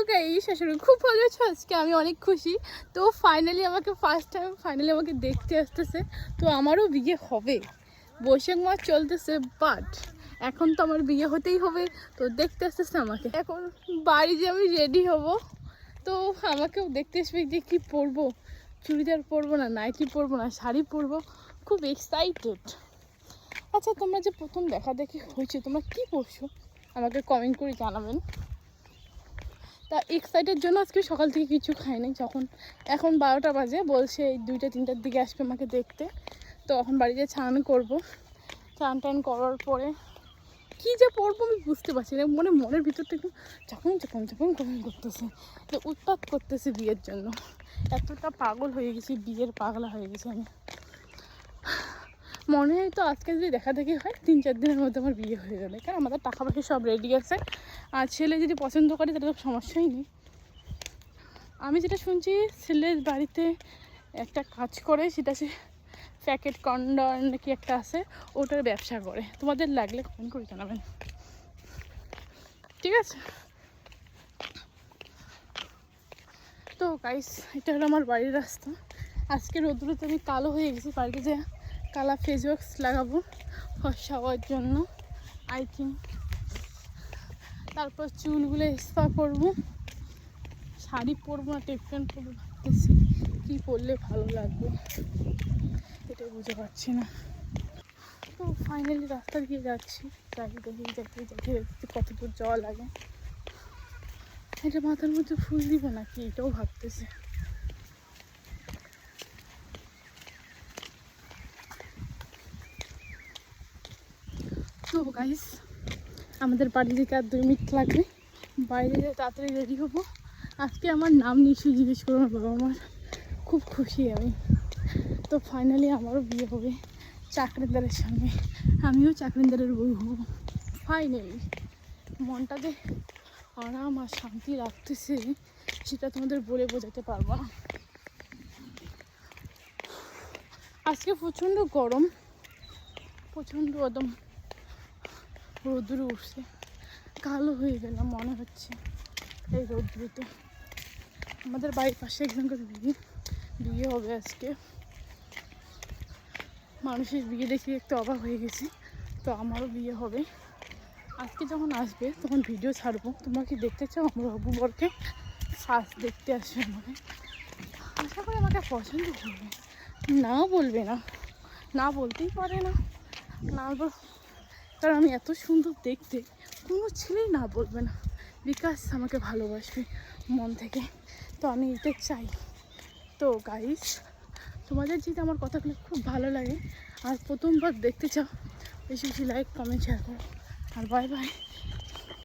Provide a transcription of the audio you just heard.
এই শাশুড়ি খুব ভালো আছো আজকে, আমি অনেক খুশি। তো ফাইনালি আমাকে ফার্স্ট টাইম আমাকে দেখতে আসতেছে। তো আমারও বিয়ে হবে, বৈশাখ মাস চলতেছে, বাট এখন তো আমার বিয়ে হতেই হবে। তো দেখতে আসতেছে আমাকে। এখন বাড়ি যে আমি রেডি হব, তো আমাকেও দেখতে আসবে যে কী পরবো, চুড়িদার পরবো না নাইটি পরবো না শাড়ি পরবো, খুব এক্সাইটেড। আচ্ছা, তোমরা যে প্রথম দেখা দেখি হয়েছে, তোমরা কী পরছো আমাকে কমেন্ট করে জানাবেন। তা এক্সাইটের জন্য আজকে সকাল থেকে কিছু খাইনি। এখন 12টা বাজে, বলছে এই 2টা-3টার দিকে আসবে আমাকে দেখতে। তো এখন বাড়িতে স্নান করবো, স্নান টান করার পরে কী যে পড়বো আমি বুঝতে পারছি না। মনের ভিতরটা একটু চাপন করতেছে, যে উৎপাত করতেছে বিয়ের জন্য। এতটা পাগল হয়ে গেছি, বিয়ের পাগলা হয়ে গেছি আমি। মনে হয় তো আজকে যদি দেখা দেখি হয় 3-4 দিনের মধ্যে আমার বিয়ে হয়ে যাবে, কারণ আমাদের টাকা পয়সা সব রেডি আছে। আর ছেলে যদি পছন্দ করে তাহলে তো সমস্যাই নেই। আমি যেটা শুনছি ছেলের বাড়িতে একটা কাজ করে, সেটা সে প্যাকেট কন্ডর নাকি একটা আছে, ওটার ব্যবসা করে। তোমাদের লাগলে কমেন্ট করে জানাবেন, ঠিক আছে? তো গাইস, এটা হলো আমার বাড়ির রাস্তা। আজকে রোদ্রুতে আমি কালো হয়ে গেছি, বাড়িতে যে কালা ফেস ওয়াশ লাগাবো ফর্সা হওয়ার জন্য আই থিঙ্ক। তারপর চুলগুলো স্পা করবো, শাড়ি পরবো না টেপ প্যান্ট পরবো ভাবতেছি, কী পরলে ভালো লাগবে এটাই বুঝতে পারছি না। তো ফাইনালি রাস্তা দিয়ে যাচ্ছি, দেখি কত দূর যাওয়া লাগে। এটা মাথার মধ্যে ফুল দিব নাকি এটাও ভাবতেছি। তো গাইস, আমাদের বাড়ি থেকে আর 2 মিনিট লাগবে, বাইরে যেয়ে তাড়াতাড়ি রেডি হবো। আজকে আমার নাম নিশ্চয়ই জিজ্ঞেস করবো বাবা আমার, খুব খুশি আমি। তো ফাইনালি আমারও বিয়ে হবে চাকরিদারের সঙ্গে, আমিও চাকরিদারের বউ হব ফাইনালি। মনটা যে আরাম আর শান্তি রাখতেছে সেটা তোমাদের বলে বোঝাতে পারবো না। আজকে প্রচণ্ড গরম, প্রচণ্ড একদম রোদ্দুরে উঠছে, কালো হয়ে গেলাম মনে হচ্ছে এই রোদ্দুরেতে। আমাদের বাড়ির পাশে একজনকার বিয়ে হবে আজকে। মানুষের বিয়ে দেখে একটু অবাক হয়ে গেছি। তো আমারও বিয়ে হবে আজকে। যখন আসবে তখন ভিডিও ছাড়বো। তোমরা কি দেখতে চাও আমার হবু বরকে ফার্স্ট দেখতে আসবে আমাকে? আশা করি আমাকে পছন্দ করবে, না বলবে না, না বলতেই পারে না, না কারণ আমি এত সুন্দর দেখতে, কোনো ছেলেই না বলবে না, বিকাশ আমাকে ভালোবাসবে মন থেকে। তো আমি এটা চাই। তো গাইস, তোমাদের যদি আমার কথাগুলো খুব ভালো লাগে আর প্রথমবার দেখতে চাও, বেশি বেশি লাইক কমেন্ট শেয়ার করো। আর বাই বাই।